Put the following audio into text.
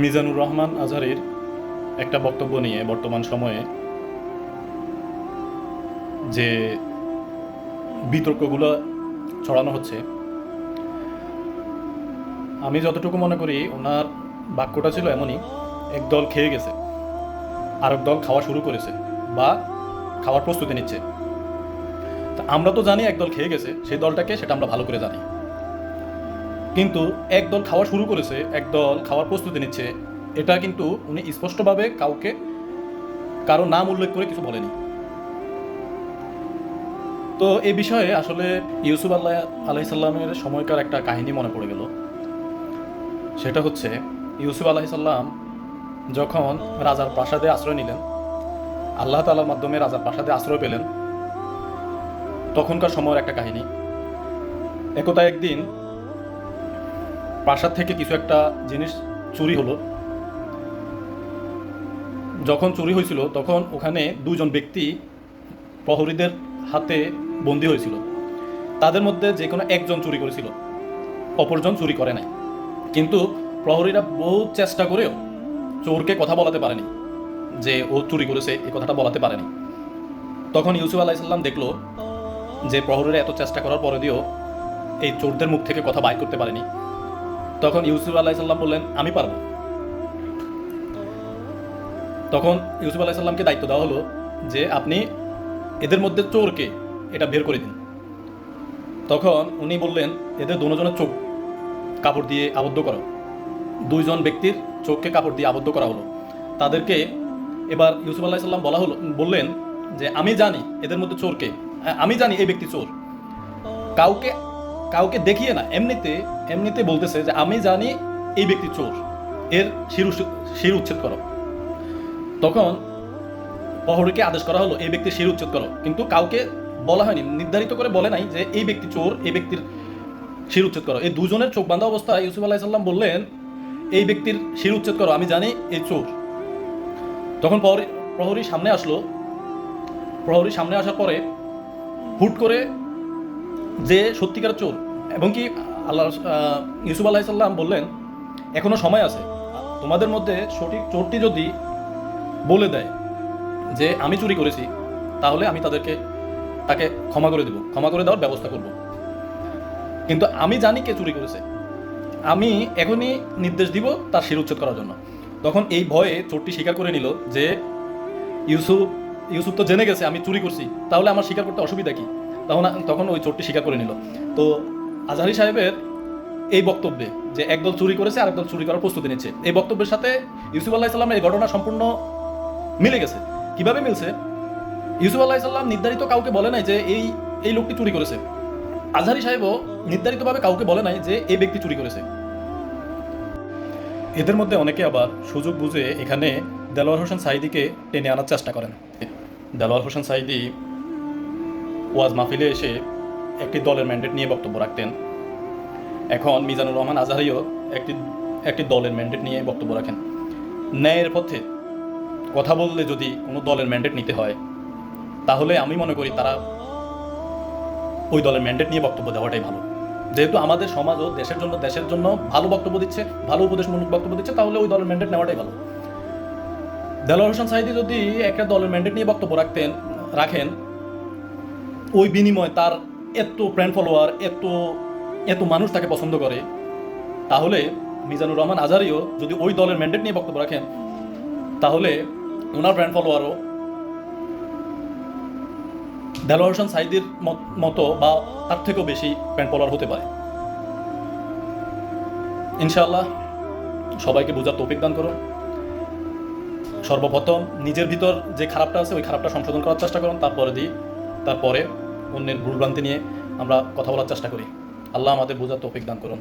মিজানুর রহমান আজহারীর একটা বক্তব্য নিয়ে বর্তমান সময়ে যে বিতর্কগুলো ছড়ানো হচ্ছে, আমি যতটুকু মনে করি ওনার বাক্যটা ছিল এমনই: একদল খেয়ে গেছে, আরেক দল খাওয়া শুরু করেছে বা খাওয়ার প্রস্তুতি নিচ্ছে। তা আমরা তো জানি একদল খেয়ে গেছে, সেই দলটাকে সেটা আমরা ভালো করে জানি, কিন্তু একদল খাওয়া শুরু করেছে, একদল খাওয়ার প্রস্তুতি নিচ্ছে, এটা কিন্তু উনি স্পষ্টভাবে কারো নাম উল্লেখ করে কিছু বলেনি। তো এই বিষয়ে আসলে ইউসুফ আলাইসাল্লামের সময়কার একটা কাহিনী মনে পড়ে গেল। সেটা হচ্ছে, ইউসুফ আলাইসাল্লাম যখন রাজার প্রাসাদে আশ্রয় নিলেন, আল্লাহ তাআলার মাধ্যমে রাজার প্রাসাদে আশ্রয় পেলেন, তখনকার সময়ের একটা কাহিনী। একদা একদিন প্রাসাদ থেকে কিছু একটা জিনিস চুরি হলো। যখন চুরি হয়েছিল তখন ওখানে দুজন ব্যক্তি প্রহরীদের হাতে বন্দী হয়েছিল। তাদের মধ্যে যে কোনো একজন চুরি করেছিল, অপরজন চুরি করে নাই। কিন্তু প্রহরীরা বহু চেষ্টা করেও চোরকে কথা বলাতে পারেনি যে ও চুরি করেছে, এই কথাটা বলাতে পারেনি। তখন ইউসুফ আলাইসাল্লাম দেখলো যে প্রহরীরা এত চেষ্টা করার পরে দিয়েও এই চোরদের মুখ থেকে কথা বাইর করতে পারেনি। তখন ইউসুফ আলাইসাল্লাম বললেন, আমি পারবো। তখন ইউসুফ আলাইসাল্লামকে দায়িত্ব দেওয়া হলো যে আপনি এদের মধ্যে চোরকে এটা বের করে দিন। তখন উনি বললেন, এদের দুজনের চোখ কাপড় দিয়ে আবদ্ধ করো। দুইজন ব্যক্তির চোখকে কাপড় দিয়ে আবদ্ধ করা হলো। তাদেরকে এবার ইউসুফ আলাইসাল্লাম বললেন যে আমি জানি এদের মধ্যে চোরকে, আমি জানি এই ব্যক্তি চোর। কাউকে কাউকে দেখিয়ে না, এমনিতে বলতেছে যে আমি জানি এই ব্যক্তি চোর, এর শির উচ্ছেদ করো। তখন প্রহরীকে আদেশ করা হলো এই ব্যক্তির শির উচ্ছেদ করো, কিন্তু কাউকে বলা হয়নি, নির্ধারিত করে বলে নাই যে এই ব্যক্তি চোর, এই ব্যক্তির শির উচ্ছেদ করো। এই দুজনের চোখ বাঁধা অবস্থায় ইউসুফ আলাইসাল্লাম বললেন, এই ব্যক্তির শির উচ্ছেদ করো, আমি জানি এই চোর। তখন প্রহরী সামনে আসলো। প্রহরী সামনে আসার পরে হুট করে যে সত্যিকার চোর, এবং কি ইউসুফ আলাইসাল্লাম বললেন, এখনো সময় আছে, তোমাদের মধ্যে সঠিক চোরটি যদি বলে দেয় যে আমি চুরি করেছি, তাহলে আমি তাকে ক্ষমা করে দেব, ক্ষমা করে দেওয়ার ব্যবস্থা করব। কিন্তু আমি জানি কে চুরি করেছে, আমি এখনই নির্দেশ দিব তার শির উচ্ছেদ করার জন্য। তখন এই ভয়ে চোরটি স্বীকার করে নিল যে ইউসুফ তো জেনে গেছে আমি চুরি করছি, তাহলে আমার স্বীকার করতে অসুবিধা কি। তখন ওই চোরটি স্বীকার করে নিল। তো আজহারী সাহেবের এই বক্তব্যে যে একদল চুরি করেছে আর একদল চুরি করার প্রস্তুতি নিচ্ছে, এই বক্তব্যের সাথে ইউসুফ আলাইসাল্লামের এই ঘটনা সম্পূর্ণ মিলে গেছে। কিভাবে মিলছে? ইউসুফ আলাইসাল্লাম নির্ধারিত কাউকে বলে নাই যে এই লোকটি চুরি করেছে। আজহারী সাহেবও নির্ধারিতভাবে কাউকে বলে নাই যে এই ব্যক্তি চুরি করেছে। এদের মধ্যে অনেকে আবার সুযোগ বুঝে এখানে দেলোয়ার হোসেন সাঈদীকে টেনে আনার চেষ্টা করেন। দেলোয়ার হোসেন সাঈদী ওয়াজ মাহফিলে এসে একটি দলের ম্যান্ডেট নিয়ে বক্তব্য রাখতেন। এখন মিজানুর রহমান আজহারীও একটি দলের ম্যান্ডেট নিয়ে বক্তব্য রাখেন। ন্যায়ের পথে কথা বললে যদি কোনো দলের ম্যান্ডেট নিতে হয়, তাহলে আমি মনে করি তারা ওই দলের ম্যান্ডেট নিয়ে বক্তব্য দেওয়াটাই ভালো। যেহেতু আমাদের সমাজ ও দেশের জন্য ভালো বক্তব্য দিচ্ছে, ভালো উপদেশমূলক বক্তব্য দিচ্ছে, তাহলে ওই দলের ম্যান্ডেট নেওয়াটাই ভালো। দেলোয়ার হোসেন সাঈদী যদি একটা দলের ম্যান্ডেট নিয়ে বক্তব্য রাখেন, ওই বিনিময়ে তার এত ফ্রেন্ড ফলোয়ার, এত মানুষ তাকে পছন্দ করে, তাহলে মিজানুর রহমান আজহারীও যদি ওই দলের ম্যান্ডেট নিয়ে বক্তব্য রাখেন, তাহলে ওনার ফ্রেন্ড ফলোয়ারও দেলোয়ার হোসেন সাঈদীর মতো বা তার থেকেও বেশি ফ্রেন্ড ফলোয়ার হতে পারে। ইনশাআল্লাহ সবাইকে বোঝার তৌফিক দান করুন। সর্বপ্রথম নিজের ভিতর যে খারাপটা আছে ওই খারাপটা সংশোধন করার চেষ্টা করুন, তারপরে অন্যের ভুলভ্রান্তি নিয়ে আমরা কথা বলার চেষ্টা করি। আল্লাহ আমাদের বোঝার তৌফিক দান করুন।